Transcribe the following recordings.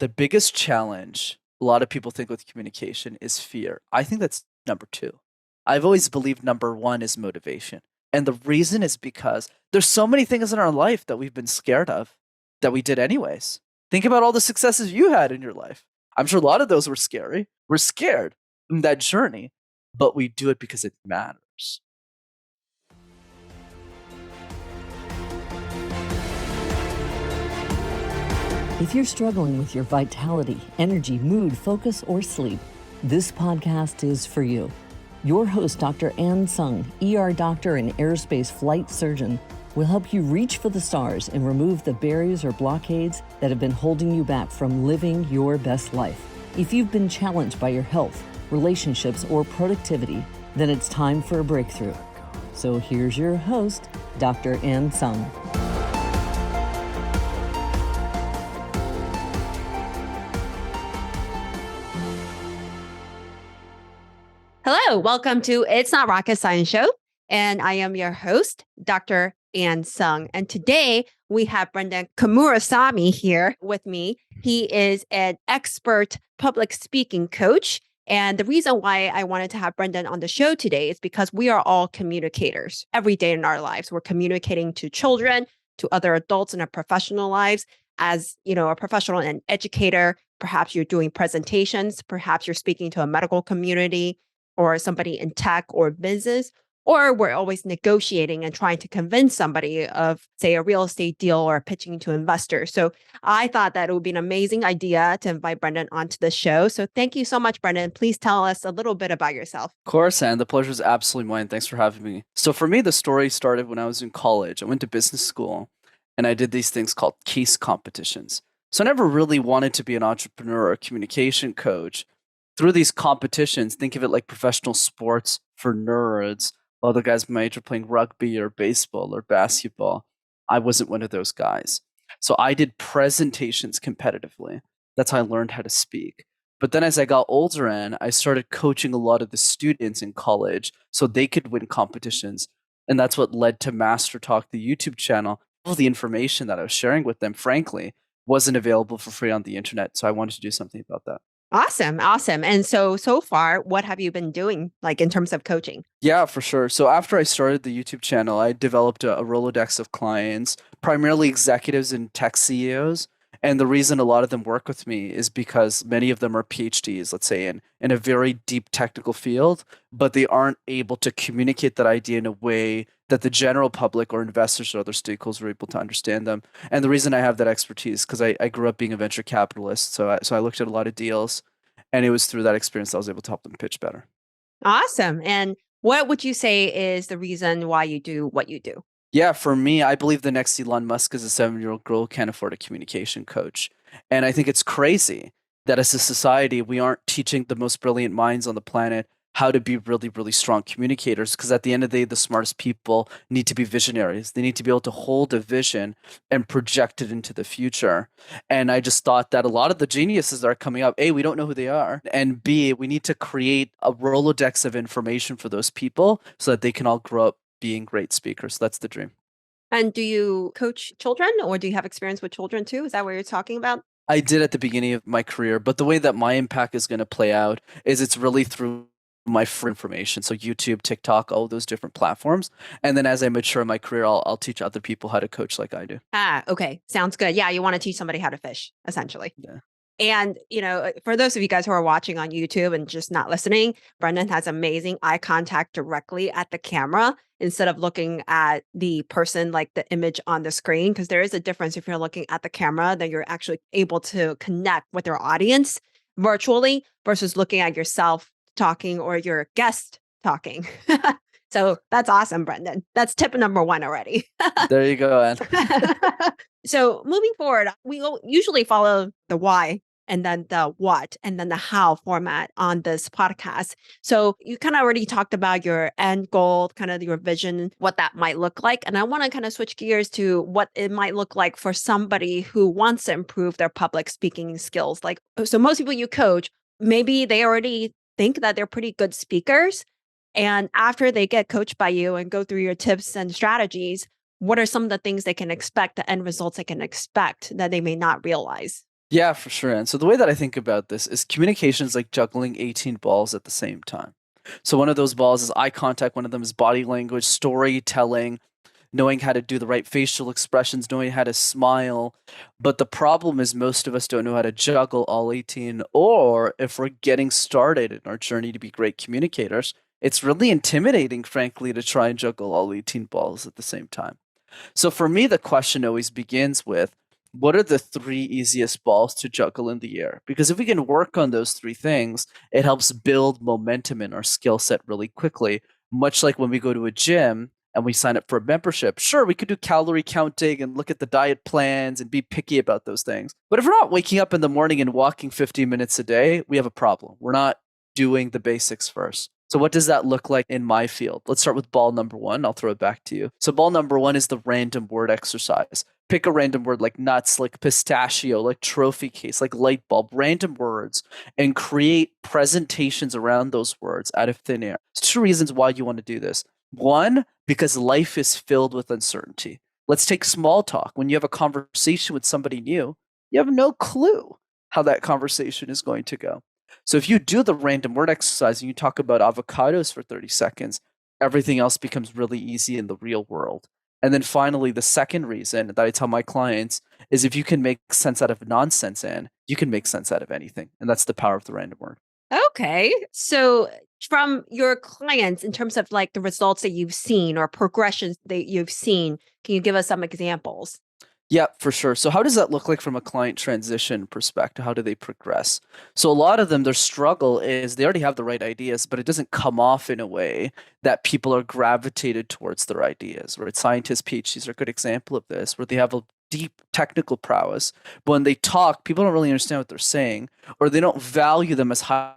The biggest challenge a lot of people think with communication is fear. I think that's number two. I've always believed number one is motivation. And the reason is because there's so many things in our life that we've been scared of that we did anyways. Think about all the successes you had in your life. I'm sure a lot of those were scary. We're scared in that journey, but we do it because it matters. If you're struggling with your vitality, energy, mood, focus, or sleep, this podcast is for you. Your host, Dr. Tsung, ER doctor and aerospace flight surgeon, will help you reach for the stars and remove the barriers or blockades that have been holding you back from living your best life. If you've been challenged by your health, relationships, or productivity, then it's time for a breakthrough. So here's your host, Dr. Tsung. Hello, welcome to It's Not Rocket Science Show, and I am your host, Dr. Tsung. And today we have Brenden Kumarasamy here with me. He is an expert public speaking coach. And the reason why I wanted to have Brenden on the show today is because we are all communicators every day in our lives. We're communicating to children, to other adults in our professional lives. As you know, a professional and educator, perhaps you're doing presentations, perhaps you're speaking to a medical community, or somebody in tech or business, or we're always negotiating and trying to convince somebody of, say, a real estate deal or pitching to investors. So I thought that it would be an amazing idea to invite Brenden onto the show. So thank you so much, Brenden. Please tell us a little bit about yourself. Of course, and the pleasure is absolutely mine. Thanks for having me. So for me, the story started when I was in college. I went to business school and I did these things called case competitions. So I never really wanted to be an entrepreneur or a communication coach. Through these competitions, think of it like professional sports for nerds. Other guys my age are playing rugby or baseball or basketball. I wasn't one of those guys. So I did presentations competitively. That's how I learned how to speak. But then as I got older and I started coaching a lot of the students in college so they could win competitions. And that's what led to Master Talk, the YouTube channel. All the information that I was sharing with them, frankly, wasn't available for free on the internet. So I wanted to do something about that. Awesome. And so far, what have you been doing, like in terms of coaching? Yeah, for sure. So after I started the YouTube channel, I developed a Rolodex of clients, primarily executives and tech CEOs. And the reason a lot of them work with me is because many of them are PhDs, let's say, in a very deep technical field, but they aren't able to communicate that idea in a way that the general public or investors or other stakeholders are able to understand them. And the reason I have that expertise, because I grew up being a venture capitalist. So I looked at a lot of deals, and it was through that experience I was able to help them pitch better. Awesome. And what would you say is the reason why you do what you do? Yeah, for me, I believe the next Elon Musk is a 7-year-old girl who can't afford a communication coach. And I think it's crazy that as a society, we aren't teaching the most brilliant minds on the planet how to be really, really strong communicators. Because at the end of the day, the smartest people need to be visionaries. They need to be able to hold a vision and project it into the future. And I just thought that a lot of the geniuses that are coming up, A, we don't know who they are. And B, we need to create a Rolodex of information for those people so that they can all grow up being great speakers. That's the dream. And do you coach children or do you have experience with children too? Is that what you're talking about? I did at the beginning of my career, but the way that my impact is going to play out is it's really through my free information. So YouTube, TikTok, all those different platforms. And then as I mature in my career, I'll teach other people how to coach like I do. Okay. Sounds good. Yeah. You want to teach somebody how to fish, essentially. Yeah. And, for those of you guys who are watching on YouTube and just not listening, Brenden has amazing eye contact directly at the camera instead of looking at the person, like the image on the screen, because there is a difference if you're looking at the camera, then you're actually able to connect with your audience virtually versus looking at yourself talking or your guest talking. So that's awesome, Brenden. That's tip number one already. There you go, Anne. So moving forward, we will usually follow the why and then the what and then the how format on this podcast. So you kind of already talked about your end goal, kind of your vision, what that might look like. And I want to kind of switch gears to what it might look like for somebody who wants to improve their public speaking skills. So most people you coach, maybe they already think that they're pretty good speakers. And after they get coached by you and go through your tips and strategies, what are some of the things they can expect, the end results they can expect that they may not realize? Yeah, for sure. And so the way that I think about this is communication is like juggling 18 balls at the same time. So one of those balls is eye contact, one of them is body language, storytelling, knowing how to do the right facial expressions, knowing how to smile. But the problem is most of us don't know how to juggle all 18, or if we're getting started in our journey to be great communicators, it's really intimidating, frankly, to try and juggle all 18 balls at the same time. So for me, the question always begins with, what are the three easiest balls to juggle in the air? Because if we can work on those three things, it helps build momentum in our skill set really quickly. Much like when we go to a gym and we sign up for a membership, sure, we could do calorie counting and look at the diet plans and be picky about those things. But if we're not waking up in the morning and walking 50 minutes a day, we have a problem. We're not doing the basics first. So what does that look like in my field? Let's start with ball number one. I'll throw it back to you. So ball number one is the random word exercise. Pick a random word like nuts, like pistachio, like trophy case, like light bulb, random words, and create presentations around those words out of thin air. There's two reasons why you want to do this. One, because life is filled with uncertainty. Let's take small talk. When you have a conversation with somebody new, you have no clue how that conversation is going to go. So if you do the random word exercise and you talk about avocados for 30 seconds, everything else becomes really easy in the real world. And then finally, the second reason that I tell my clients is if you can make sense out of nonsense, and you can make sense out of anything. And that's the power of the random word. Okay. So from your clients, in terms of like the results that you've seen or progressions that you've seen, can you give us some examples? Yeah, for sure. So how does that look like from a client transition perspective? How do they progress? So a lot of them, their struggle is they already have the right ideas, but it doesn't come off in a way that people are gravitated towards their ideas, right? Scientists, PhDs are a good example of this, where they have a deep technical prowess. But when they talk, people don't really understand what they're saying, or they don't value them as high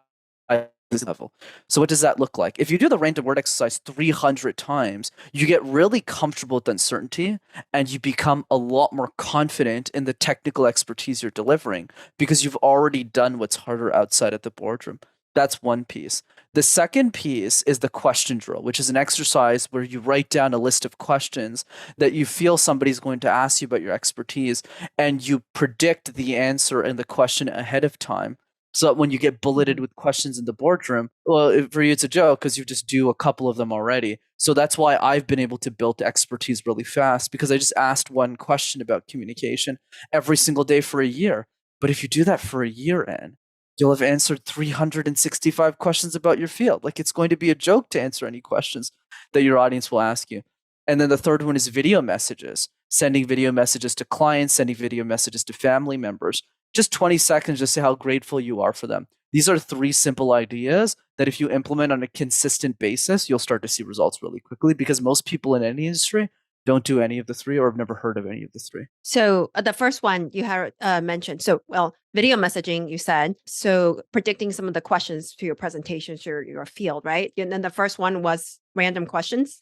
level. So what does that look like? If you do the random word exercise 300 times, you get really comfortable with uncertainty and you become a lot more confident in the technical expertise you're delivering because you've already done what's harder outside of the boardroom. That's one piece. The second piece is the question drill, which is an exercise where you write down a list of questions that you feel somebody's going to ask you about your expertise, and you predict the answer and the question ahead of time. So that when you get bulleted with questions in the boardroom, well, for you it's a joke because you just do a couple of them already. So that's why I've been able to build expertise really fast, because I just asked one question about communication every single day for a year. But if you do that for a year in, you'll have answered 365 questions about your field. Like, it's going to be a joke to answer any questions that your audience will ask you. And then the third one is video messages, sending video messages to clients, sending video messages to family members. Just 20 seconds to say how grateful you are for them. These are three simple ideas that if you implement on a consistent basis, you'll start to see results really quickly, because most people in any industry don't do any of the three or have never heard of any of the three. So the first one you had mentioned. So, well, video messaging, you said. So predicting some of the questions to your presentations, your field, right? And then the first one was random questions.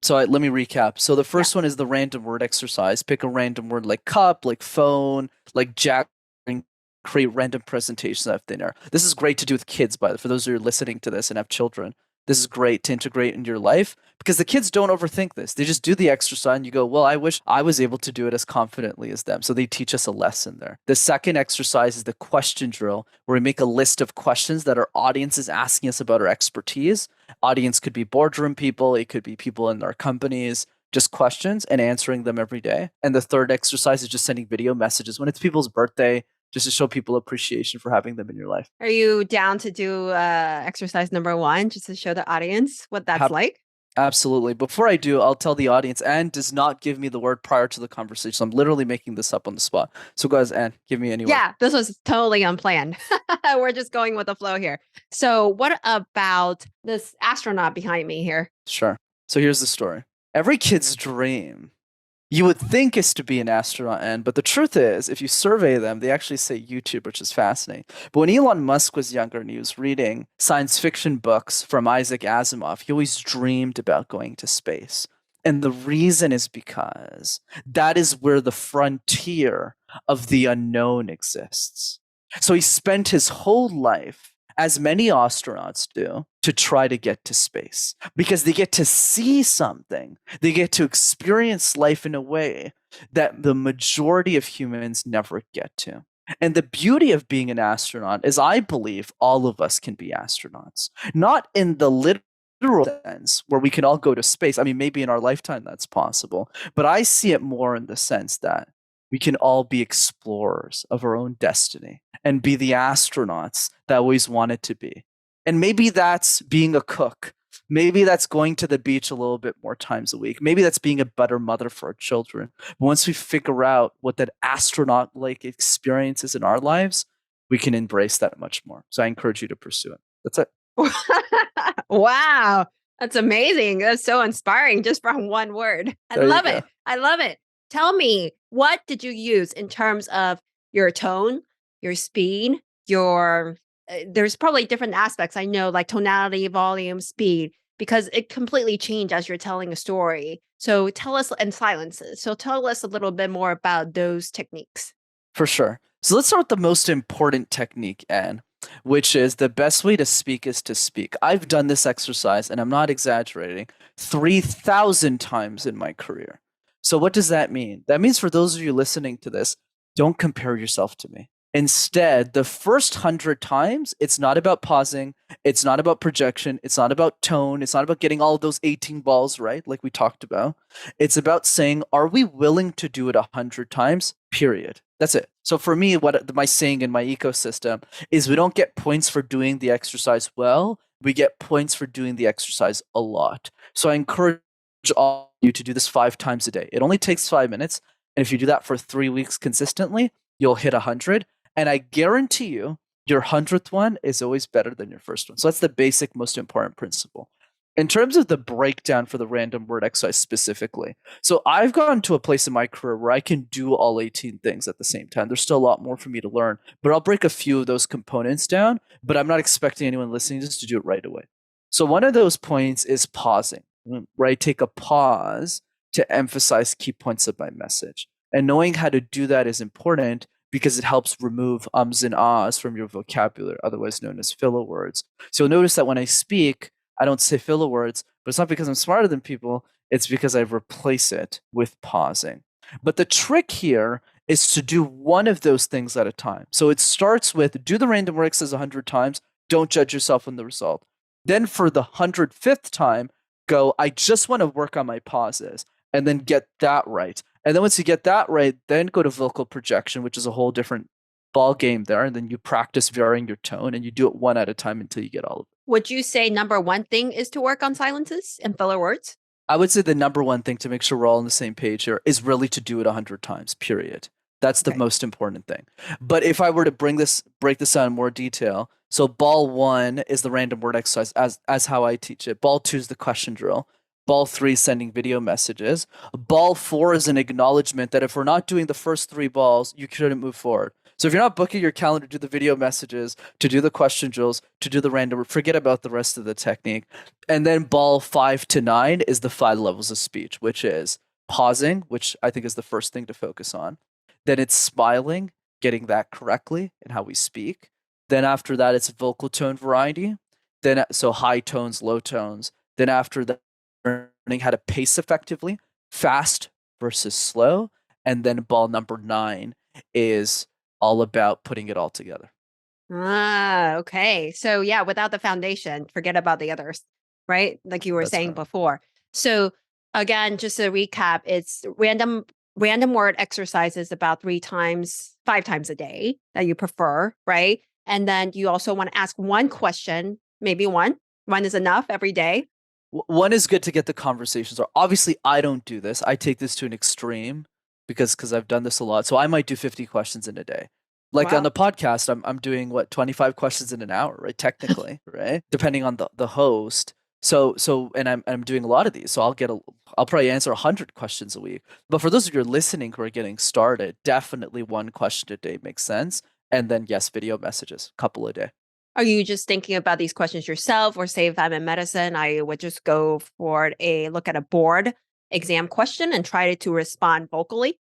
So let me recap. So the Yeah. first one is the random word exercise. Pick a random word like cup, like phone, like jack, and create random presentations out of thin air. This is great to do with kids, by the way. For those who are listening to this and have children, this is great to integrate into your life, because the kids don't overthink this. They just do the exercise and you go, well, I wish I was able to do it as confidently as them. So they teach us a lesson there. The second exercise is the question drill, where we make a list of questions that our audience is asking us about our expertise. Audience could be boardroom people, it could be people in our companies, just questions, and answering them every day. And the third exercise is just sending video messages when it's people's birthday, just to show people appreciation for having them in your life. Are you down to do exercise number one, just to show the audience what that's like? Absolutely. Before I do, I'll tell the audience, Anne does not give me the word prior to the conversation. I'm literally making this up on the spot. So guys, Anne, give me any word. Yeah, this was totally unplanned. We're just going with the flow here. So what about this astronaut behind me here? Sure. So here's the story. Every kid's dream, you would think, is to be an astronaut, and but the truth is, if you survey them, they actually say YouTube, which is fascinating. But when Elon Musk was younger and he was reading science fiction books from Isaac Asimov, he always dreamed about going to space. And the reason is because that is where the frontier of the unknown exists. So he spent his whole life, as many astronauts do, to try to get to space, because they get to see something. They get to experience life in a way that the majority of humans never get to. And the beauty of being an astronaut is I believe all of us can be astronauts, not in the literal sense where we can all go to space. I mean, maybe in our lifetime that's possible, but I see it more in the sense that we can all be explorers of our own destiny and be the astronauts that we always wanted to be. And maybe that's being a cook. Maybe that's going to the beach a little bit more times a week. Maybe that's being a better mother for our children. Once we figure out what that astronaut like experience is in our lives, we can embrace that much more. So I encourage you to pursue it. That's it. Wow. That's amazing. That's so inspiring just from one word. I There you love go. it. I love it. Tell me, what did you use in terms of your tone, your speed, your there's probably different aspects. I know like tonality, volume, speed, because it completely changed as you're telling a story. So tell us, and silences. So tell us a little bit more about those techniques. For sure. So let's start with the most important technique, Anne, which is the best way to speak is to speak. I've done this exercise, and I'm not exaggerating, 3,000 times in my career. So what does that mean? That means for those of you listening to this, don't compare yourself to me. Instead, the first 100 times, it's not about pausing. It's not about projection. It's not about tone. It's not about getting all of those 18 balls right, like we talked about. It's about saying, are we willing to do it 100 times? Period. That's it. So for me, what my saying in my ecosystem is we don't get points for doing the exercise well. We get points for doing the exercise a lot. So I encourage all of you to do this 5 times a day. It only takes 5 minutes. And if you do that for 3 weeks consistently, you'll hit 100. And I guarantee you, your 100th one is always better than your first one. So that's the basic, most important principle. In terms of the breakdown for the random word exercise specifically, so I've gotten to a place in my career where I can do all 18 things at the same time. There's still a lot more for me to learn, but I'll break a few of those components down, but I'm not expecting anyone listening to this to do it right away. So one of those points is pausing, where I take a pause to emphasize key points of my message. And knowing how to do that is important because it helps remove ums and ahs from your vocabulary, otherwise known as filler words. So you'll notice that when I speak, I don't say filler words, but it's not because I'm smarter than people. It's because I replace it with pausing. But the trick here is to do one of those things at a time. So it starts with do the random word exercise 100 times. Don't judge yourself on the result. Then for the 105th time, go, I just want to work on my pauses and then get that right. And then once you get that right, then go to vocal projection, which is a whole different ball game there. And then you practice varying your tone and you do it one at a time until you get all of it. Would you say number one thing is to work on silences and filler words? I would say the number one thing to make sure we're all on the same page here is really to do it 100 times, period. That's the Okay. most important thing. But if I were to break this down in more detail, so ball 1 is the random word exercise as how I teach it. Ball 2 is the question drill. Ball 3 is sending video messages. Ball 4 is an acknowledgement that if we're not doing the first 3 balls, you couldn't move forward. So if you're not booking your calendar to do the video messages, to do the question drills, to do the random, forget about the rest of the technique. And then ball 5 to 9 is the 5 levels of speech, which is pausing, which I think is the first thing to focus on. Then it's smiling, getting that correctly in how we speak. Then after that, it's vocal tone variety. Then so high tones, low tones. Then after that, learning how to pace effectively, fast versus slow. And then ball number 9 is all about putting it all together. Ah, okay. So yeah, without the foundation, forget about the others, right? Like you were That's saying right. before. So again, just to recap, it's random word exercises about 5 times a day that you prefer, right? And then you also want to ask one question, maybe one. One is enough every day. One is good to get the conversations. Obviously, I don't do this. I take this to an extreme because I've done this a lot. So I might do 50 questions in a day. Like on Wow. the podcast, I'm doing 25 questions in an hour, right? Technically, right? Depending on the host. So and I'm doing a lot of these. So I'll probably answer 100 questions a week. But for those of you who are listening who are getting started, definitely one question a day makes sense. And then yes, video messages, couple a day. Are you just thinking about these questions yourself, or say if I'm in medicine, I would just go for a look at a board exam question and try to respond vocally?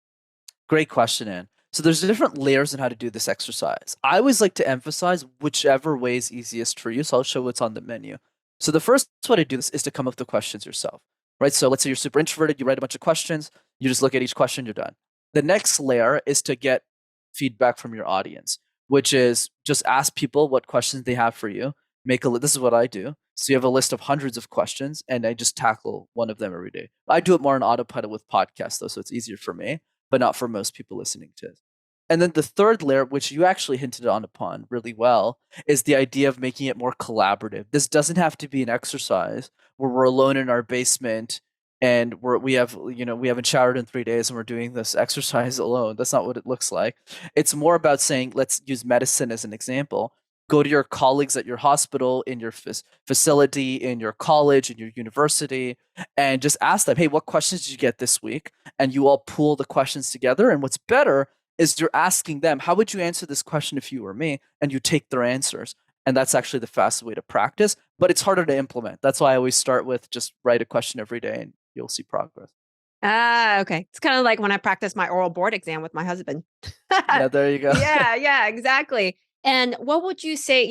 Great question, Ann. So there's different layers in how to do this exercise. I always like to emphasize whichever way is easiest for you. So I'll show what's on the menu. So the first way to do this is to come up with the questions yourself, right? So let's say you're super introverted, you write a bunch of questions, you just look at each question, you're done. The next layer is to get feedback from your audience, which is just ask people what questions they have for you. This is what I do. So you have a list of hundreds of questions, and I just tackle one of them every day. I do it more on autopilot with podcasts, though, so it's easier for me, but not for most people listening to it. And then the third layer, which you actually hinted on upon really well, is the idea of making it more collaborative. This doesn't have to be an exercise where we're alone in our basement and we haven't showered in 3 days and we're doing this exercise alone. That's not what it looks like. It's more about saying, let's use medicine as an example. Go to your colleagues at your hospital, in your facility, in your college, in your university, and just ask them, hey, what questions did you get this week? And you all pool the questions together. And what's better is you're asking them, how would you answer this question if you were me? And you take their answers. And that's actually the fastest way to practice, but it's harder to implement. That's why I always start with just write a question every day and you'll see progress. Ah, okay. It's kind of like when I practice my oral board exam with my husband. Yeah, there you go. Yeah, exactly. And what would you say,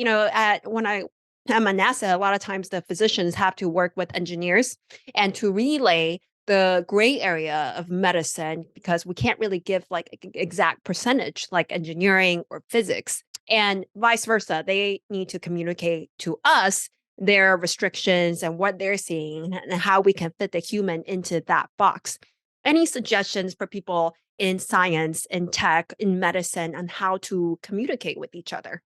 when I'm at NASA, a lot of times the physicians have to work with engineers and to relay the gray area of medicine because we can't really give like exact percentage like engineering or physics and vice versa. They need to communicate to us their restrictions and what they're seeing and how we can fit the human into that box. Any suggestions for people in science, in tech, in medicine, on how to communicate with each other?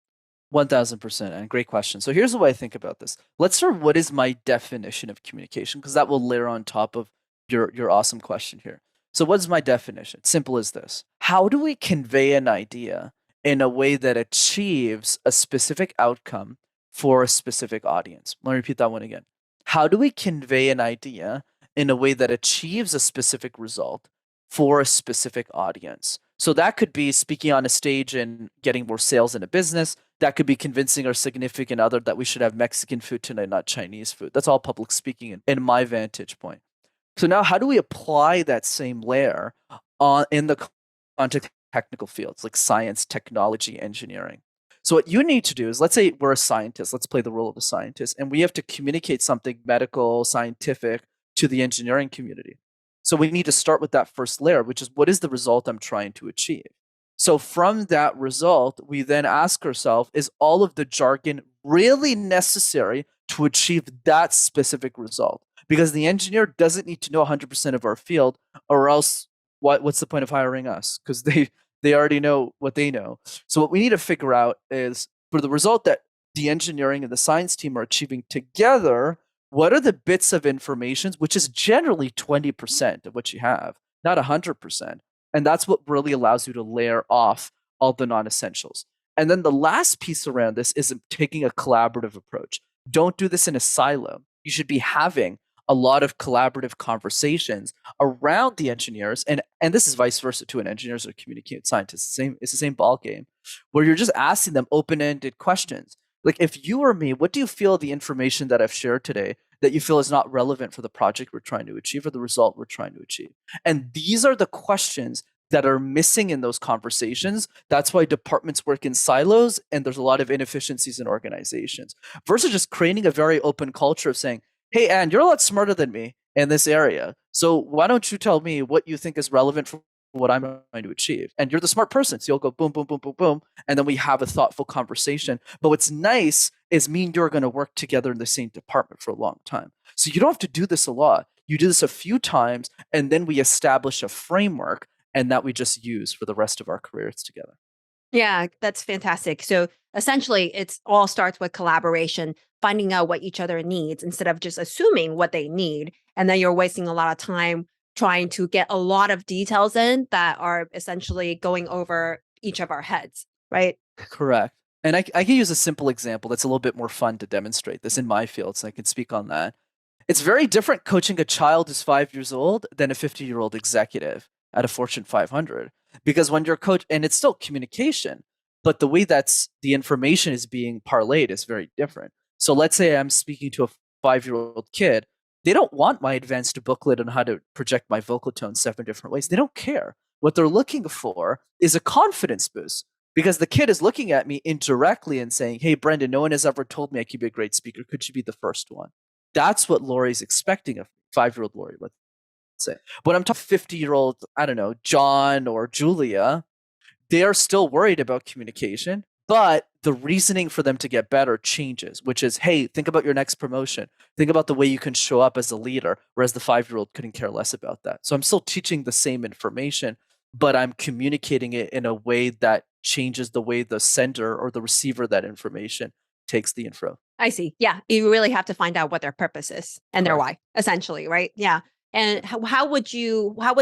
1000%. And great question. So here's the way I think about this. Let's start. What is my definition of communication? Because that will layer on top of your awesome question here. So what is my definition? Simple as this. How do we convey an idea in a way that achieves a specific outcome for a specific audience? Let me repeat that one again. How do we convey an idea in a way that achieves a specific result for a specific audience? So that could be speaking on a stage and getting more sales in a business. That could be convincing our significant other that we should have Mexican food tonight, not Chinese food. That's all public speaking in my vantage point. So now how do we apply that same layer in the context of technical fields like science, technology, engineering? So what you need to do is, let's say we're a scientist. Let's play the role of a scientist, and we have to communicate something medical, scientific to the engineering community. So we need to start with that first layer, which is what is the result I'm trying to achieve? So from that result, we then ask ourselves, is all of the jargon really necessary to achieve that specific result? Because the engineer doesn't need to know 100% of our field, or else what's the point of hiring us? Because they already know what they know. So what we need to figure out is, for the result that the engineering and the science team are achieving together, what are the bits of information, which is generally 20% of what you have, not 100%. And that's what really allows you to layer off all the non-essentials. And then the last piece around this is taking a collaborative approach. Don't do this in a silo. You should be having a lot of collaborative conversations around the engineers. And this is vice versa too. And engineers are communicating with scientists. It's the same ball game, where you're just asking them open-ended questions. Like, if you or me, what do you feel the information that I've shared today that you feel is not relevant for the project we're trying to achieve or the result we're trying to achieve? And these are the questions that are missing in those conversations. That's why departments work in silos and there's a lot of inefficiencies in organizations, versus just creating a very open culture of saying, hey, Anne, you're a lot smarter than me in this area. So why don't you tell me what you think is relevant for what I'm trying to achieve? And you're the smart person. So you'll go boom, boom, boom, boom, boom. And then we have a thoughtful conversation. But what's nice is me and you're going to work together in the same department for a long time. So you don't have to do this a lot. You do this a few times, and then we establish a framework, and that we just use for the rest of our careers together. Yeah, that's fantastic. So essentially, it's all starts with collaboration, finding out what each other needs instead of just assuming what they need. And then you're wasting a lot of time trying to get a lot of details in that are essentially going over each of our heads, right? Correct. And I can use a simple example that's a little bit more fun to demonstrate this in my field, so I can speak on that. It's very different coaching a child who's 5 years old than a 50-year-old executive at a Fortune 500. Because when you're coach, and it's still communication, but the way that's the information is being parlayed is very different. So let's say I'm speaking to a 5-year-old kid. They don't want my advanced booklet on how to project my vocal tone 7 different ways. They don't care. What they're looking for is a confidence boost, because the kid is looking at me indirectly and saying, hey, Brenden, no one has ever told me I could be a great speaker. Could you be the first one? That's what Lori's expecting of 5-year-old Lori, let's say. When I'm talking 50-year-old, I don't know, John or Julia, they are still worried about communication, but the reasoning for them to get better changes, which is, hey, think about your next promotion. Think about the way you can show up as a leader, whereas the 5-year-old couldn't care less about that. So I'm still teaching the same information, but I'm communicating it in a way that changes the way the sender or the receiver of that information takes the info. I see. Yeah. You really have to find out what their purpose is and their Correct. why, essentially, right? Yeah. And how would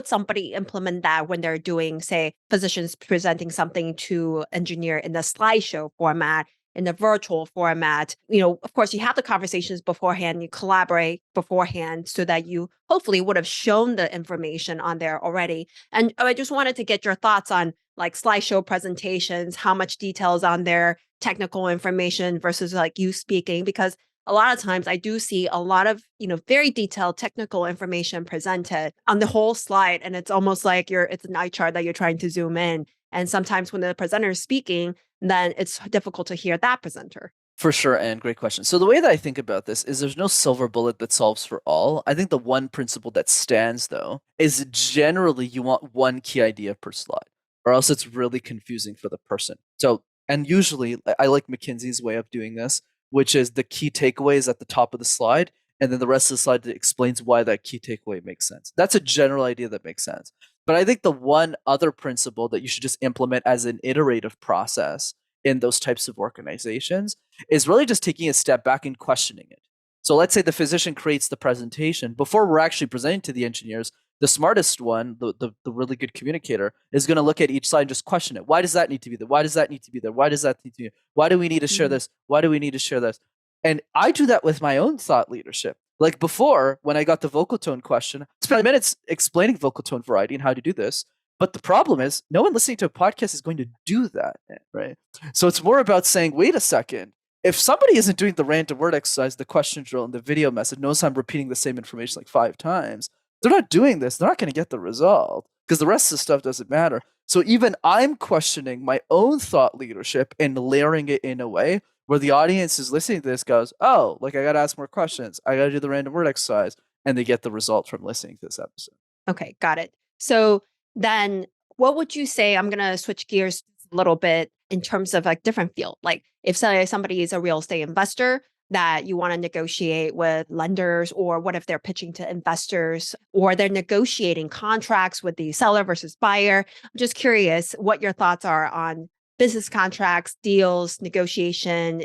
somebody implement that when they're doing, say, physicians presenting something to engineer in the slideshow format, in the virtual format? Of course, you have the conversations beforehand, you collaborate beforehand so that you hopefully would have shown the information on there already. And I just wanted to get your thoughts on like slideshow presentations, how much details on there, technical information versus like you speaking, because a lot of times I do see a lot of, very detailed technical information presented on the whole slide. And it's almost like it's an eye chart that you're trying to zoom in. And sometimes when the presenter is speaking, then it's difficult to hear that presenter. For sure, and great question. So the way that I think about this is there's no silver bullet that solves for all. I think the one principle that stands though is generally you want one key idea per slide, or else it's really confusing for the person. So, and usually I like McKinsey's way of doing this, which is the key takeaway is at the top of the slide, and then the rest of the slide explains why that key takeaway makes sense. That's a general idea that makes sense. But I think the one other principle that you should just implement as an iterative process in those types of organizations is really just taking a step back and questioning it. So let's say the physician creates the presentation. Before we're actually presenting to the engineers, the smartest one, the really good communicator, is going to look at each slide and just question it. Why does that need to be there? Why does that need to be there? Why does that need to be there? Why do we need to share this? Why do we need to share this? And I do that with my own thought leadership. Like before, when I got the vocal tone question, I spent minutes explaining vocal tone variety and how to do this. But the problem is, no one listening to a podcast is going to do that, right? So it's more about saying, wait a second. If somebody isn't doing the random word exercise, the question drill, and the video message, knows I'm repeating the same information like 5 times, they're not doing this. They're not going to get the result because the rest of the stuff doesn't matter. So even I'm questioning my own thought leadership and layering it in a way where the audience is listening to this goes, oh, like I got to ask more questions. I got to do the random word exercise. And they get the result from listening to this episode. Okay, got it. So then what would you say? I'm going to switch gears a little bit in terms of like different field. Like if somebody is a real estate investor that you want to negotiate with lenders, or what if they're pitching to investors, or they're negotiating contracts with the seller versus buyer. I'm just curious what your thoughts are on business contracts, deals, negotiation,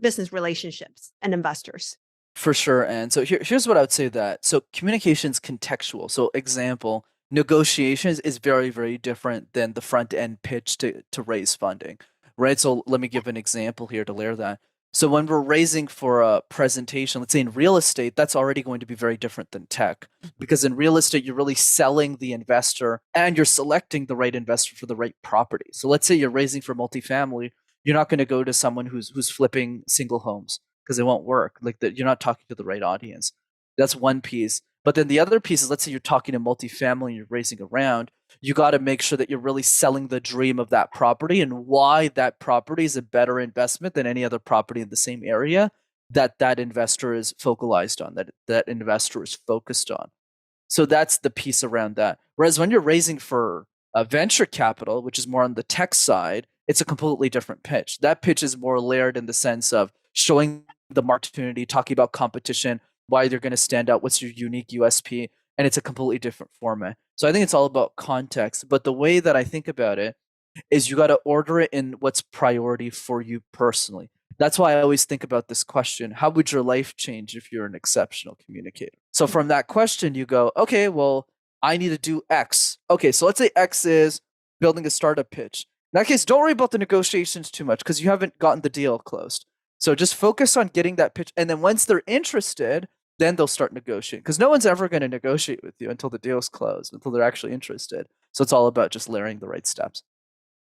business relationships and investors. For sure. And so here's what I would say that. So communication's contextual. So example, negotiations is very, very different than the front end pitch to raise funding, right? So let me give an example here to layer that. So when we're raising for a presentation, let's say in real estate, that's already going to be very different than tech, because in real estate, you're really selling the investor and you're selecting the right investor for the right property. So let's say you're raising for multifamily, you're not going to go to someone who's flipping single homes because it won't work. Like that, you're not talking to the right audience. That's one piece. But then the other piece is, let's say you're talking to multifamily and you're raising a round, you got to make sure that you're really selling the dream of that property and why that property is a better investment than any other property in the same area that investor is focalized on, that investor is focused on. So that's the piece around that. Whereas when you're raising for venture capital, which is more on the tech side, it's a completely different pitch. That pitch is more layered in the sense of showing the market opportunity, talking about competition, why they're going to stand out, what's your unique USP, and it's a completely different format. So I think it's all about context. But the way that I think about it is you got to order it in what's priority for you personally. That's why I always think about this question: how would your life change if you're an exceptional communicator? So from that question, you go, okay, well, I need to do X. Okay, so let's say X is building a startup pitch. In that case, don't worry about the negotiations too much because you haven't gotten the deal closed. So just focus on getting that pitch. And then once they're interested, then they'll start negotiating, because no one's ever going to negotiate with you until the deal's closed, until they're actually interested. So it's all about just layering the right steps.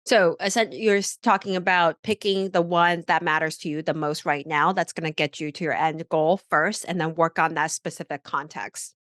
So I said you're talking about picking the one that matters to you the most right now. That's going to get you to your end goal first, and then work on that specific context.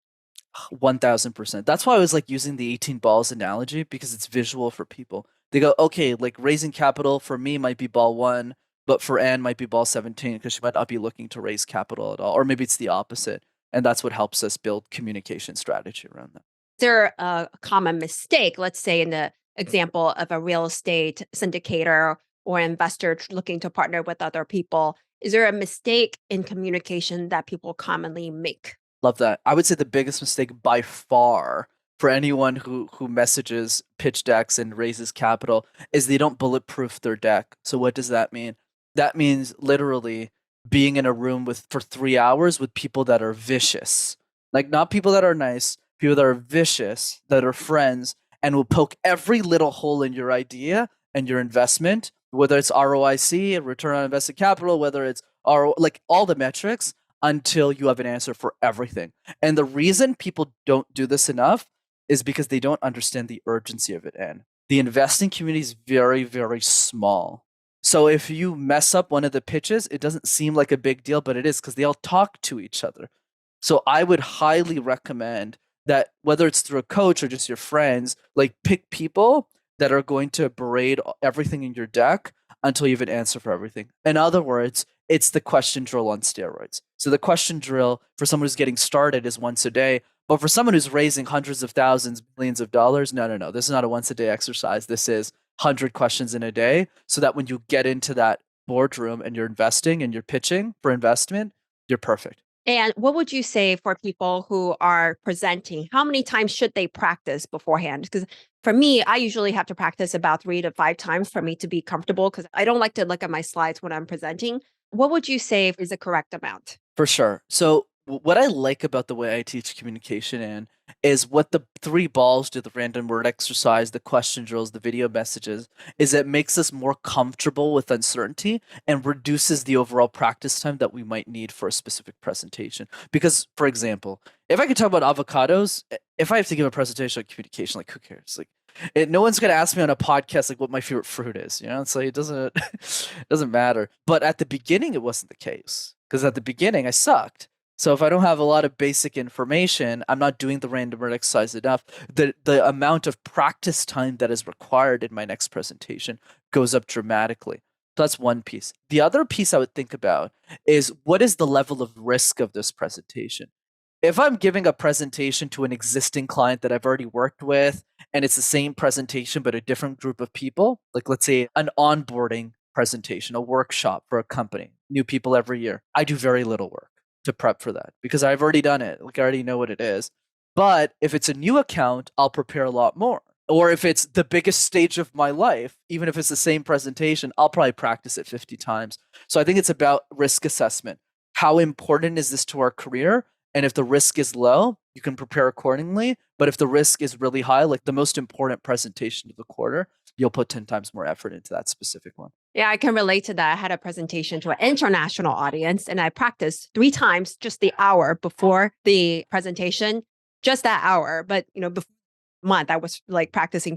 1000%. That's why I was like using the 18 balls analogy, because it's visual for people. They go, okay, like raising capital for me might be ball 1, but for Anne might be ball 17 because she might not be looking to raise capital at all. Or maybe it's the opposite. And that's what helps us build communication strategy around that. Is there a common mistake, let's say in the example of a real estate syndicator or investor looking to partner with other people. Is there a mistake in communication that people commonly make? Love that. I would say the biggest mistake by far for anyone who messages pitch decks and raises capital is they don't bulletproof their deck. So what does that mean? That means literally being in a room with for 3 hours with people that are vicious. Like not people that are nice, people that are vicious, that are friends, and will poke every little hole in your idea and your investment, whether it's ROIC, return on invested capital, whether it's like all the metrics, until you have an answer for everything. And the reason people don't do this enough is because they don't understand the urgency of it. And the investing community is very, very small. So if you mess up one of the pitches, it doesn't seem like a big deal, but it is because they all talk to each other. So I would highly recommend that whether it's through a coach or just your friends, like pick people that are going to berate everything in your deck until you have an answer for everything. In other words, it's the question drill on steroids. So the question drill for someone who's getting started is once a day. But for someone who's raising hundreds of thousands, millions of dollars, no. This is not a once a day exercise. This is 100 questions in a day so that when you get into that boardroom and you're investing and you're pitching for investment, you're perfect. And what would you say for people who are presenting? How many times should they practice beforehand? Because for me, I usually have to practice about 3 to 5 times for me to be comfortable because I don't like to look at my slides when I'm presenting. What would you say is the correct amount? For sure. So what I like about the way I teach communication in is what the 3 balls do, the random word exercise, the question drills, the video messages, is it makes us more comfortable with uncertainty and reduces the overall practice time that we might need for a specific presentation. Because, for example, if I could talk about avocados, if I have to give a presentation on communication, like who cares? Like no one's gonna ask me on a podcast like what my favorite fruit is. It's like it doesn't it doesn't matter. But at the beginning, it wasn't the case because at the beginning I sucked. So if I don't have a lot of basic information, I'm not doing the random word exercise enough. The amount of practice time that is required in my next presentation goes up dramatically. So that's one piece. The other piece I would think about is what is the level of risk of this presentation? If I'm giving a presentation to an existing client that I've already worked with, and it's the same presentation but a different group of people, like let's say an onboarding presentation, a workshop for a company, new people every year, I do very little work to prep for that because I've already done it. Like I already know what it is. But if it's a new account, I'll prepare a lot more. Or if it's the biggest stage of my life, even if it's the same presentation, I'll probably practice it 50 times. So I think it's about risk assessment. How important is this to our career? And if the risk is low, you can prepare accordingly. But if the risk is really high, like the most important presentation of the quarter, you'll put 10 times more effort into that specific one. Yeah, I can relate to that. I had a presentation to an international audience and I practiced 3 times just the hour before the presentation, just that hour. But, before month, I was like practicing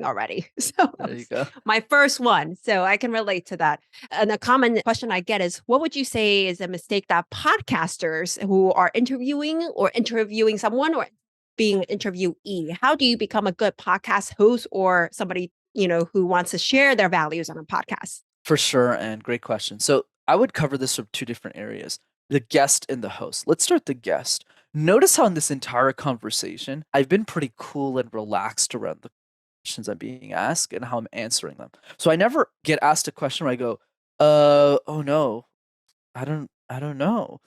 already. So There you go. my first one. So I can relate to that. And a common question I get is, what would you say is a mistake that podcasters who are interviewing someone or being an interviewee, how do you become a good podcast host or somebody, who wants to share their values on a podcast? For sure. And great question. So I would cover this from 2 different areas, the guest and the host. Let's start the guest. Notice how in this entire conversation, I've been pretty cool and relaxed around the questions I'm being asked and how I'm answering them. So I never get asked a question where I go, oh no, I don't know.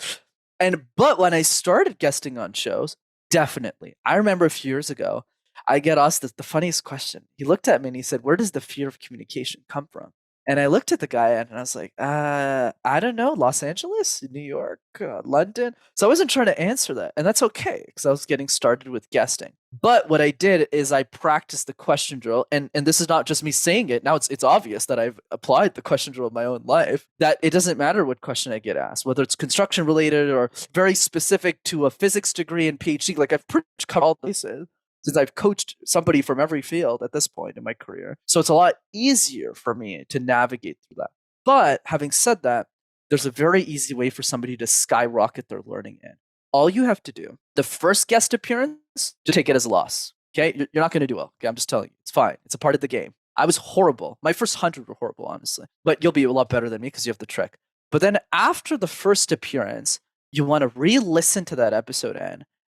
But when I started guesting on shows, definitely. I remember a few years ago, I get asked the funniest question. He looked at me and he said, "Where does the fear of communication come from?" And I looked at the guy and I was like, I don't know, Los Angeles, New York, London. So I wasn't trying to answer that. And that's okay because I was getting started with guesting. But what I did is I practiced the question drill. And this is not just me saying it. Now it's obvious that I've applied the question drill in my own life, that it doesn't matter what question I get asked, whether it's construction related or very specific to a physics degree and PhD. Like I've pretty much covered all places, since I've coached somebody from every field at this point in my career. So it's a lot easier for me to navigate through that. But having said that, there's a very easy way for somebody to skyrocket their learning in. All you have to do, the first guest appearance, just take it as a loss. Okay? You're not going to do well. Okay? I'm just telling you. It's fine. It's a part of the game. I was horrible. My first 100 were horrible, honestly. But you'll be a lot better than me because you have the trick. But then after the first appearance, you want to re-listen to that episode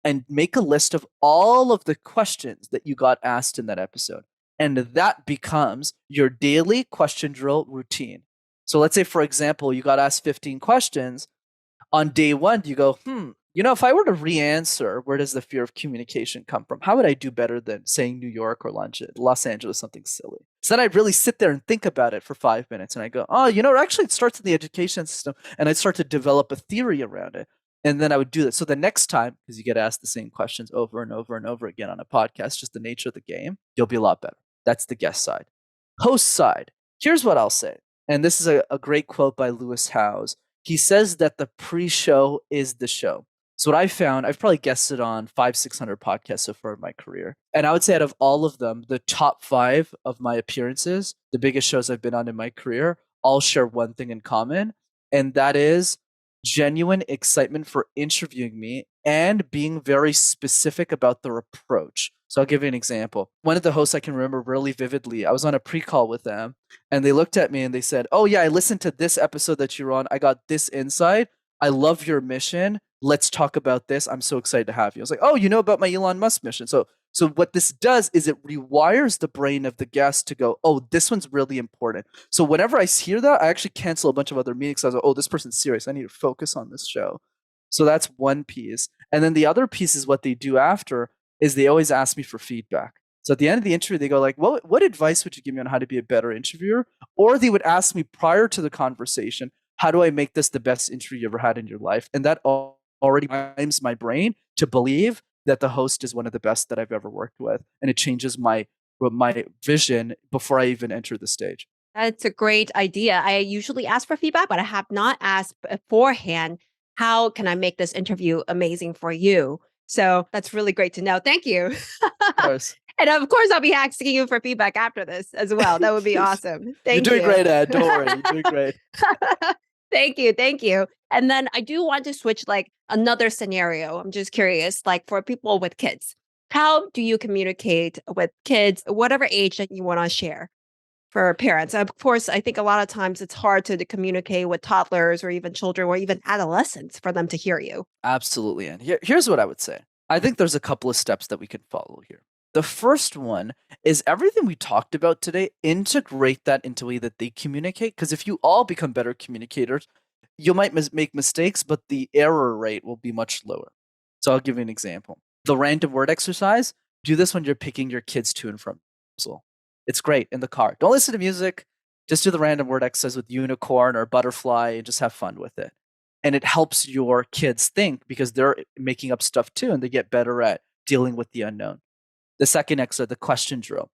and make a list of all of the questions that you got asked in that episode. And that becomes your daily question drill routine. So let's say, for example, you got asked 15 questions. On day one, you go, if I were to re-answer, where does the fear of communication come from? How would I do better than saying New York or Los Angeles, something silly? So then I really sit there and think about it for 5 minutes, and I go, actually it starts in the education system, and I start to develop a theory around it. And then I would do that. So the next time, because you get asked the same questions over and over and over again on a podcast, just the nature of the game, you'll be a lot better. That's the guest side. Host side, here's what I'll say. And this is a great quote by Lewis Howes. He says that the pre-show is the show. So what I found, I've probably guested on 500-600 podcasts so far in my career. And I would say out of all of them, the top 5 of my appearances, the biggest shows I've been on in my career, all share one thing in common. And that is genuine excitement for interviewing me and being very specific about their approach. So I'll give you an example. One of the hosts I can remember really vividly, I was on a pre-call with them and they looked at me and they said, "Oh yeah, I listened to this episode that you're on. I got this insight. I love your mission. Let's talk about this. I'm so excited to have you." I was like, "Oh, you know about my Elon Musk mission." So what this does is it rewires the brain of the guest to go, "Oh, this one's really important." So whenever I hear that, I actually cancel a bunch of other meetings. I was like, "Oh, this person's serious. I need to focus on this show." So that's one piece. And then the other piece is what they do after is they always ask me for feedback. So at the end of the interview, they go like, what advice would you give me on how to be a better interviewer? Or they would ask me prior to the conversation, how do I make this the best interview you ever had in your life? And that already primes my brain to believe that the host is one of the best that I've ever worked with. And it changes my vision before I even enter the stage. That's a great idea. I usually ask for feedback, but I have not asked beforehand, how can I make this interview amazing for you? So that's really great to know. Thank you. Of course. And of course, I'll be asking you for feedback after this as well. That would be awesome. Thank You're you. doing great, Ed. Don't worry. You're doing great. Thank you. Thank you. And then I do want to switch like another scenario. I'm just curious, like for people with kids, how do you communicate with kids, whatever age that you want to share for parents? Of course, I think a lot of times it's hard to communicate with toddlers or even children or even adolescents for them to hear you. Absolutely. And here's what I would say. I think there's a couple of steps that we can follow here. The first one is everything we talked about today, integrate that into a way that they communicate. Because if you all become better communicators, you might make mistakes, but the error rate will be much lower. So I'll give you an example. The random word exercise, do this when you're picking your kids to and from school. It's great in the car. Don't listen to music. Just do the random word exercise with unicorn or butterfly and just have fun with it. And it helps your kids think because they're making up stuff too and they get better at dealing with the unknown. The second exercise, the question drill.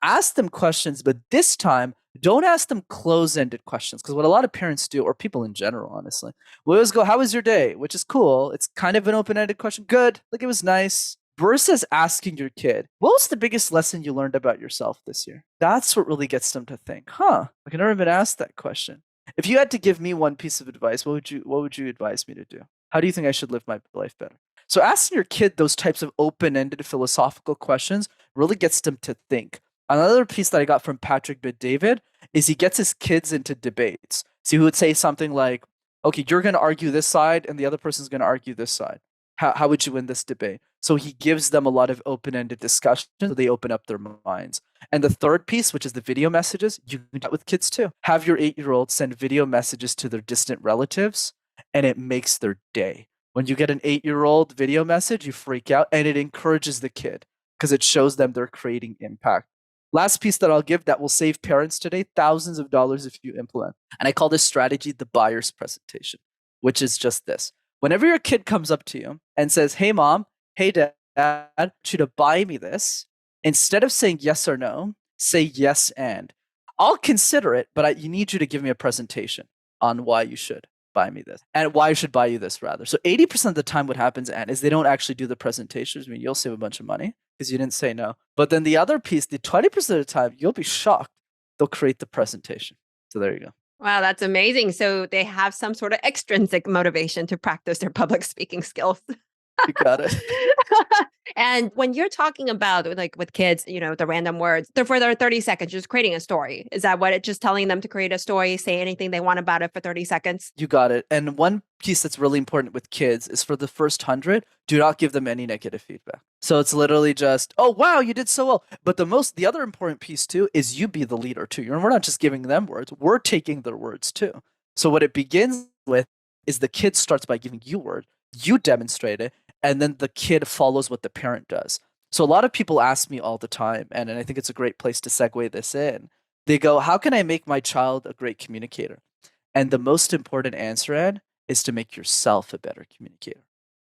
Ask them questions, but this time, don't ask them close-ended questions. Because what a lot of parents do, or people in general, honestly, we always go, "How was your day?" Which is cool. It's kind of an open-ended question. Good. Like, it was nice. Versus asking your kid, "What was the biggest lesson you learned about yourself this year?" That's what really gets them to think, I can never even ask that question. If you had to give me one piece of advice, what would you advise me to do? How do you think I should live my life better? So asking your kid those types of open-ended philosophical questions really gets them to think. Another piece that I got from Patrick Bet-David is he gets his kids into debates. So he would say something like, "Okay, you're going to argue this side and the other person's going to argue this side. How would you win this debate?" So he gives them a lot of open-ended discussion so they open up their minds. And the third piece, which is the video messages, you can do that with kids too. Have your 8-year-old send video messages to their distant relatives and it makes their day. When you get an 8-year-old video message, you freak out and it encourages the kid because it shows them they're creating impact. Last piece that I'll give that will save parents today thousands of dollars if you implement. And I call this strategy the buyer's presentation, which is just this. Whenever your kid comes up to you and says, "Hey, mom, hey, dad, I want you to buy me this," instead of saying yes or no, say yes and. I'll consider it, but you need you to give me a presentation on why you should buy me this and why I should buy you this rather. So 80% of the time what happens, Anne, is they don't actually do the presentations. I mean, you'll save a bunch of money because you didn't say no. But then the other piece, the 20% of the time, you'll be shocked. They'll create the presentation. So there you go. Wow, that's amazing. So they have some sort of extrinsic motivation to practice their public speaking skills. You got it. And when you're talking about like with kids, the random words, they're for their 30 seconds, just creating a story. Is that what it just telling them to create a story, say anything they want about it for 30 seconds? You got it. And one piece that's really important with kids is for the first 100, do not give them any negative feedback. So it's literally just, oh, wow, you did so well. But the other important piece too is you be the leader too. We're not just giving them words, we're taking their words too. So what it begins with is the kid starts by giving you word, you demonstrate it, and then the kid follows what the parent does. So a lot of people ask me all the time, and I think it's a great place to segue this in. They go, how can I make my child a great communicator? And the most important answer, Ed, is to make yourself a better communicator.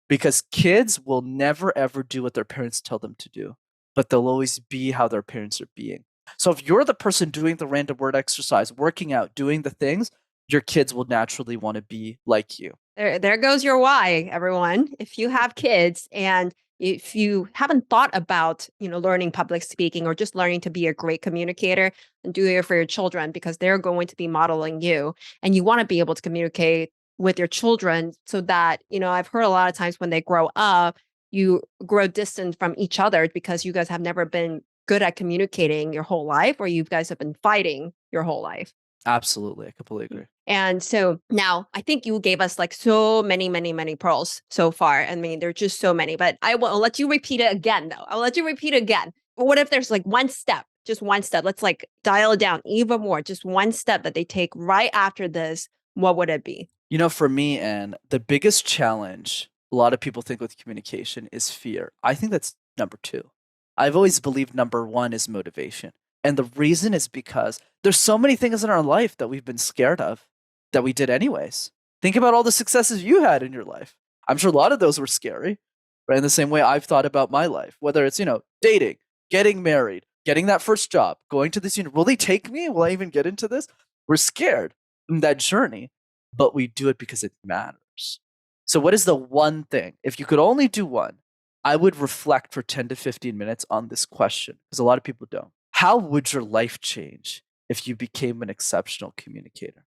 Because kids will never ever do what their parents tell them to do, but they'll always be how their parents are being. So if you're the person doing the random word exercise, working out, doing the things, your kids will naturally want to be like you. There goes your why, everyone. If you have kids and if you haven't thought about, learning public speaking or just learning to be a great communicator, and do it for your children because they're going to be modeling you. And you want to be able to communicate with your children so that, I've heard a lot of times when they grow up, you grow distant from each other because you guys have never been good at communicating your whole life, or you guys have been fighting your whole life. Absolutely. I completely agree. And so now I think you gave us like so many, many, many pearls so far. I mean, there are just so many, but I'll let you repeat it again, though. I'll let you repeat it again. What if there's like one step, just one step? Let's like dial it down even more. Just one step that they take right after this. What would it be? For me, and the biggest challenge a lot of people think with communication is fear. I think that's number two. I've always believed number one is motivation. And the reason is because there's so many things in our life that we've been scared of that we did anyways. Think about all the successes you had in your life. I'm sure a lot of those were scary, right? In the same way I've thought about my life, whether it's, dating, getting married, getting that first job, going to this will they take me? Will I even get into this? We're scared in that journey, but we do it because it matters. So what is the one thing? If you could only do one, I would reflect for 10 to 15 minutes on this question, because a lot of people don't. How would your life change if you became an exceptional communicator?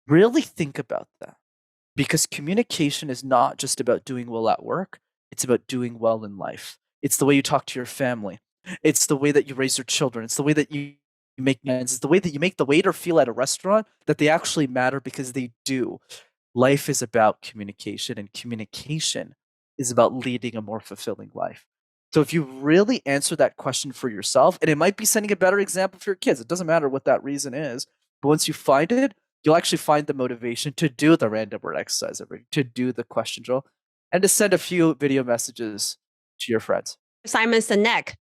Really think about that, because communication is not just about doing well at work. It's about doing well in life. It's the way you talk to your family. It's the way that you raise your children. It's the way that you make amends. It's the way that you make the waiter feel at a restaurant that they actually matter, because they do. Life is about communication, and communication is about leading a more fulfilling life. So if you really answer that question for yourself, and it might be setting a better example for your kids, it doesn't matter what that reason is, but once you find it, you'll actually find the motivation to do the random word exercise, to do the question drill, and to send a few video messages to your friends. Simon Sinek,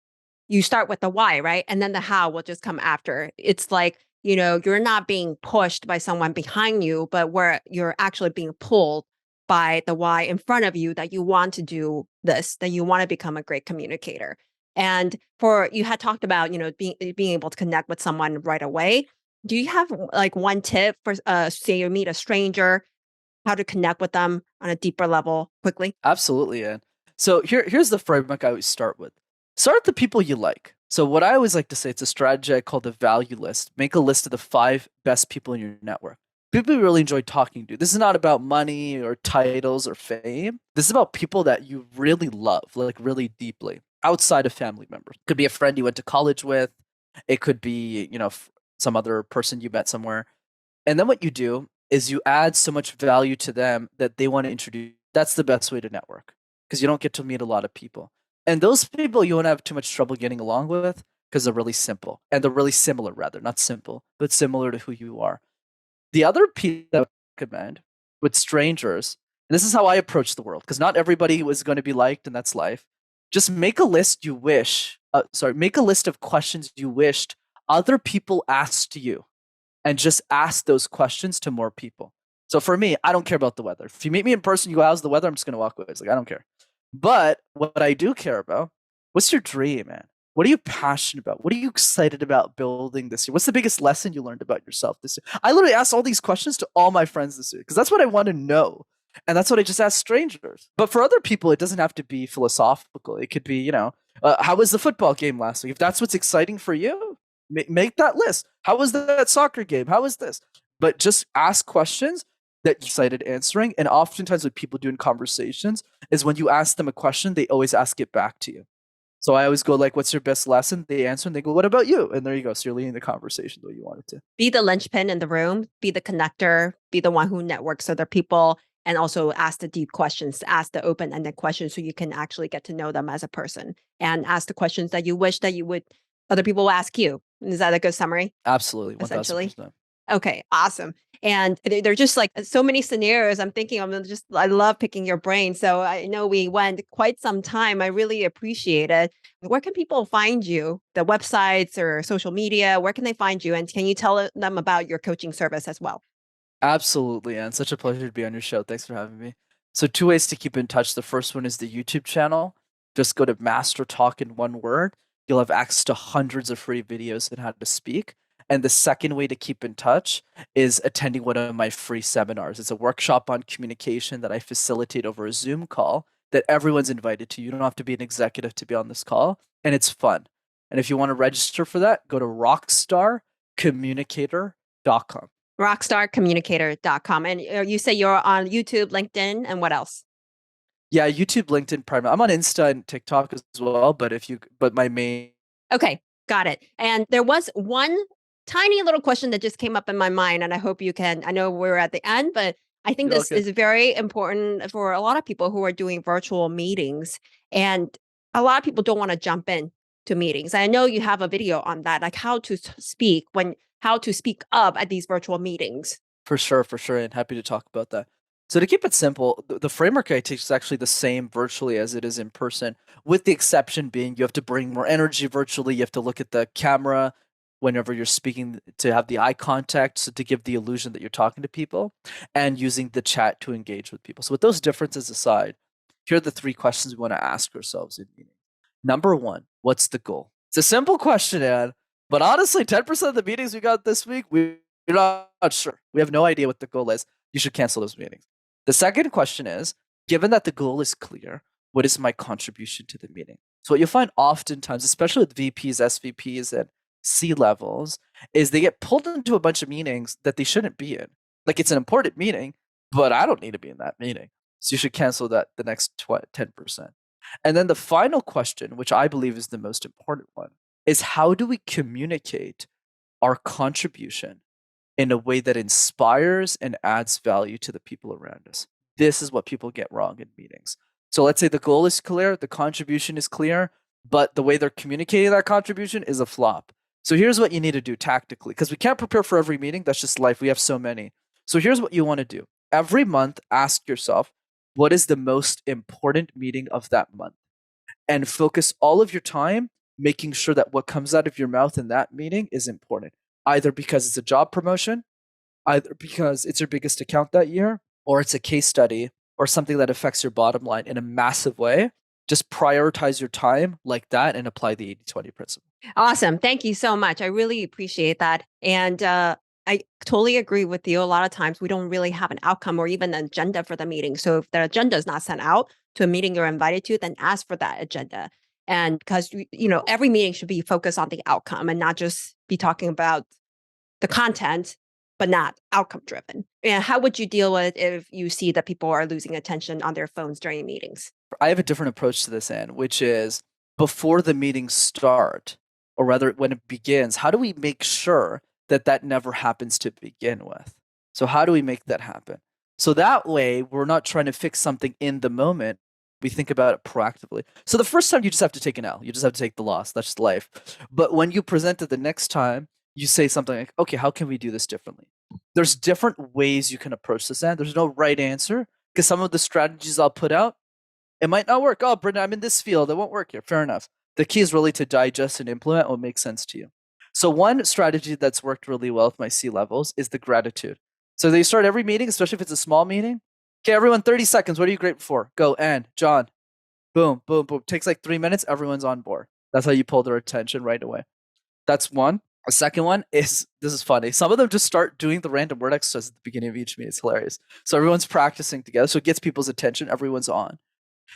you start with the why, right? And then the how will just come after. It's like, you're not being pushed by someone behind you, but where you're actually being pulled by the why in front of you, that you want to do this, that you want to become a great communicator. And you had talked about, being able to connect with someone right away. Do you have like one tip for, say you meet a stranger, how to connect with them on a deeper level quickly? Absolutely, Anne. So here's the framework I always start with. Start with the people you like. So what I always like to say, it's a strategy I call the value list. Make a list of the 5 best people in your network. People you really enjoy talking to. This is not about money or titles or fame. This is about people that you really love, like really deeply, outside of family members. It could be a friend you went to college with. It could be, some other person you met somewhere. And then what you do is you add so much value to them that they want to introduce. That's the best way to network, because you don't get to meet a lot of people. And those people you won't have too much trouble getting along with, because they're really simple. And they're really similar, rather, not simple, but similar to who you are. The other piece that I would recommend with strangers, and this is how I approach the world, because not everybody is going to be liked, and that's life. Just make a list make a list of questions you wished other people asked you, and just ask those questions to more people. So for me, I don't care about the weather. If you meet me in person, you go, how's the weather? I'm just going to walk away. It's like, I don't care. But what I do care about, what's your dream, man? What are you passionate about? What are you excited about building this year? What's the biggest lesson you learned about yourself this year? I literally asked all these questions to all my friends this year, because that's what I want to know. And that's what I just ask strangers. But for other people, it doesn't have to be philosophical. It could be, how was the football game last week? If that's what's exciting for you, make that list. How was that soccer game? How was this? But just ask questions, that you're excited answering. And oftentimes what people do in conversations is when you ask them a question, they always ask it back to you. So I always go like, what's your best lesson? They answer and they go, what about you? And there you go. So you're leading the conversation the way you want it to. Be the linchpin in the room, be the connector, be the one who networks other people, and also ask the deep questions, ask the open-ended questions so you can actually get to know them as a person and ask the questions that you wish that other people will ask you. Is that a good summary? Absolutely. Essentially. 1000%. Okay, awesome. And they're just like so many scenarios. I'm thinking I love picking your brain. So I know we went quite some time. I really appreciate it. Where can people find you? The websites or social media? Where can they find you? And can you tell them about your coaching service as well? Absolutely, and such a pleasure to be on your show. Thanks for having me. So, two ways to keep in touch. The first one is the YouTube channel. Just go to Master Talk in one word. You'll have access to hundreds of free videos on how to speak. And the second way to keep in touch is attending one of my free seminars. It's a workshop on communication that I facilitate over a Zoom call that everyone's invited to. You don't have to be an executive to be on this call, and it's fun. And if you want to register for that, go to rockstarcommunicator.com. Rockstarcommunicator.com. And you say you're on YouTube, LinkedIn, and what else? Yeah, YouTube, LinkedIn, primarily. I'm on Insta and TikTok as well, but my main. Okay, got it. And there was one tiny little question that just came up in my mind, and I hope you can. I know we're at the end, but I think this is very important for a lot of people who are doing virtual meetings. And a lot of people don't want to jump in to meetings. I know you have a video on that, like how to how to speak up at these virtual meetings. For sure, and happy to talk about that. So to keep it simple, the framework I teach is actually the same virtually as it is in person, with the exception being you have to bring more energy virtually. You have to look at the camera whenever you're speaking to have the eye contact, so to give the illusion that you're talking to people, and using the chat to engage with people. So with those differences aside, here are the three questions we want to ask ourselves in meetings. Number one, what's the goal? It's a simple question, Anne, but honestly, 10% of the meetings we got this week, we're not sure. We have no idea what the goal is. You should cancel those meetings. The second question is, given that the goal is clear, what is my contribution to the meeting? So what you'll find oftentimes, especially with VPs, SVPs, and C levels, is they get pulled into a bunch of meetings that they shouldn't be in. Like, it's an important meeting, but I don't need to be in that meeting. So you should cancel that the next 10%. And then the final question, which I believe is the most important one, is how do we communicate our contribution in a way that inspires and adds value to the people around us? This is what people get wrong in meetings. So let's say the goal is clear, the contribution is clear, but the way they're communicating that contribution is a flop. So here's what you need to do tactically, because we can't prepare for every meeting. That's just life. We have so many. So here's what you want to do. Every month, ask yourself, what is the most important meeting of that month? And focus all of your time making sure that what comes out of your mouth in that meeting is important, either because it's a job promotion, either because it's your biggest account that year, or it's a case study or something that affects your bottom line in a massive way. Just prioritize your time like that and apply the 80-20 principle. Awesome. Thank you so much. I really appreciate that. And I totally agree with you. A lot of times we don't really have an outcome or even an agenda for the meeting. So if the agenda is not sent out to a meeting you're invited to, then ask for that agenda. And because, every meeting should be focused on the outcome and not just be talking about the content, but not outcome driven. And how would you deal with if you see that people are losing attention on their phones during meetings? I have a different approach to this, Anne, which is before the meetings start, or rather when it begins, how do we make sure that that never happens to begin with? So how do we make that happen? So that way, we're not trying to fix something in the moment. We think about it proactively. So the first time, you just have to take an L. You just have to take the loss. That's just life. But when you present it the next time, you say something like, okay, how can we do this differently? There's different ways you can approach this, and there's no right answer, because some of the strategies I'll put out, it might not work. Oh, Brenden, I'm in this field. It won't work here. Fair enough. The key is really to digest and implement what makes sense to you. So one strategy that's worked really well with my C levels is the gratitude. So they start every meeting, especially if it's a small meeting. Okay, everyone, 30 seconds. What are you grateful for? Go, Anne, John. Boom, boom, boom. Takes like 3 minutes. Everyone's on board. That's how you pull their attention right away. That's one. The second one is, this is funny. Some of them just start doing the random word exercise at the beginning of each meeting. It's hilarious. So everyone's practicing together. So it gets people's attention. Everyone's on.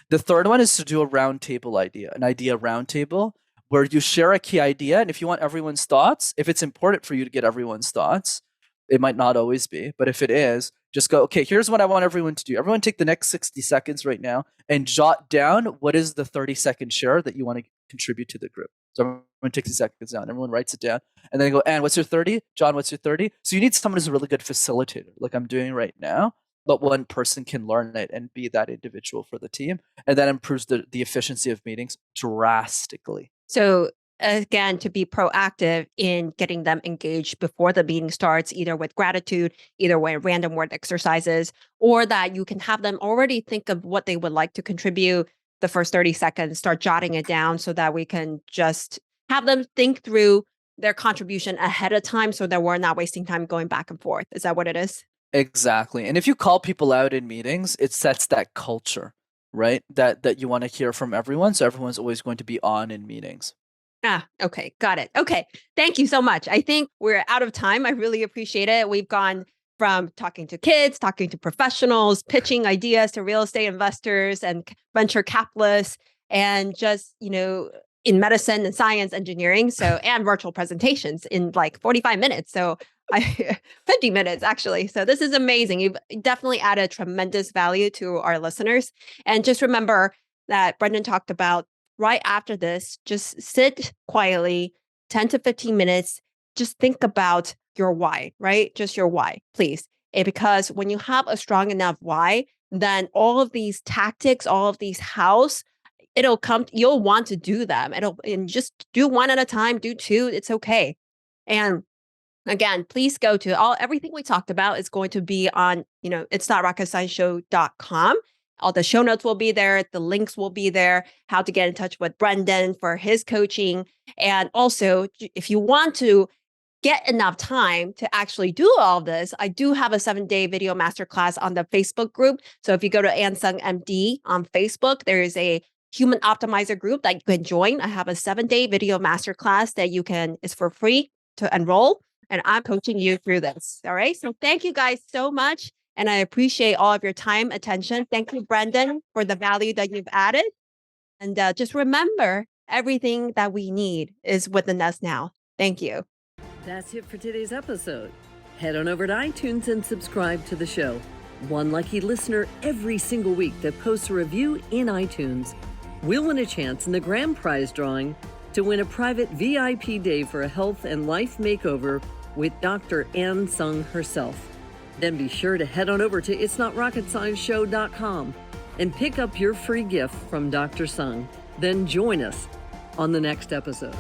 The third one is to do a roundtable idea, an idea roundtable, where you share a key idea. And if you want everyone's thoughts, if it's important for you to get everyone's thoughts, it might not always be, but if it is, Just go, okay, here's what I want everyone to do. Everyone take the next 60 seconds right now and jot down what is the 30-second share that you want to contribute to the group. So everyone takes 60 seconds down. Everyone writes it down. And then go, Anne, what's your 30? John, what's your 30? So you need someone who's a really good facilitator, like I'm doing right now. But one person can learn it and be that individual for the team. And that improves the efficiency of meetings drastically. So again, to be proactive in getting them engaged before the meeting starts, either with gratitude, either with random word exercises, or that you can have them already think of what they would like to contribute the first 30 seconds, start jotting it down so that we can just have them think through their contribution ahead of time so that we're not wasting time going back and forth. Is that what it is? Exactly. And if you call people out in meetings, it sets that culture, right? That you want to hear from everyone. So everyone's always going to be on in meetings. Okay. Got it. Okay. Thank you so much. I think we're out of time. I really appreciate it. We've gone from talking to kids, talking to professionals, pitching ideas to real estate investors and venture capitalists, and just, in medicine and science, engineering, and virtual presentations in like 45 minutes. So 50 minutes actually. So this is amazing. You've definitely added tremendous value to our listeners. And just remember that Brenden talked about right after this, just sit quietly, 10 to 15 minutes, just think about your why, right? Just your why, please. And because when you have a strong enough why, then all of these tactics, all of these hows, it'll come, you'll want to do them. And just do one at a time, do two, it's okay. And again, please go to everything we talked about is going to be on, it's not rocketscienceshow.com. All the show notes will be there. The links will be there, how to get in touch with Brenden for his coaching. And also, if you want to get enough time to actually do all this, I do have a 7-day video masterclass on the Facebook group. So if you go to Ann Tsung MD on Facebook, there is a human optimizer group that you can join. I have a 7-day video masterclass that is for free to enroll. And I'm coaching you through this. All right. So thank you guys so much. And I appreciate all of your time, attention. Thank you, Brenden, for the value that you've added. And just remember, everything that we need is within us now. Thank you. That's it for today's episode. Head on over to iTunes and subscribe to the show. One lucky listener every single week that posts a review in iTunes will win a chance in the grand prize drawing to win a private VIP day for a health and life makeover with Dr. Ann Tsung herself. Then be sure to head on over to itsnotrocketscienceshow.com and pick up your free gift from Dr. Tsung. Then join us on the next episode.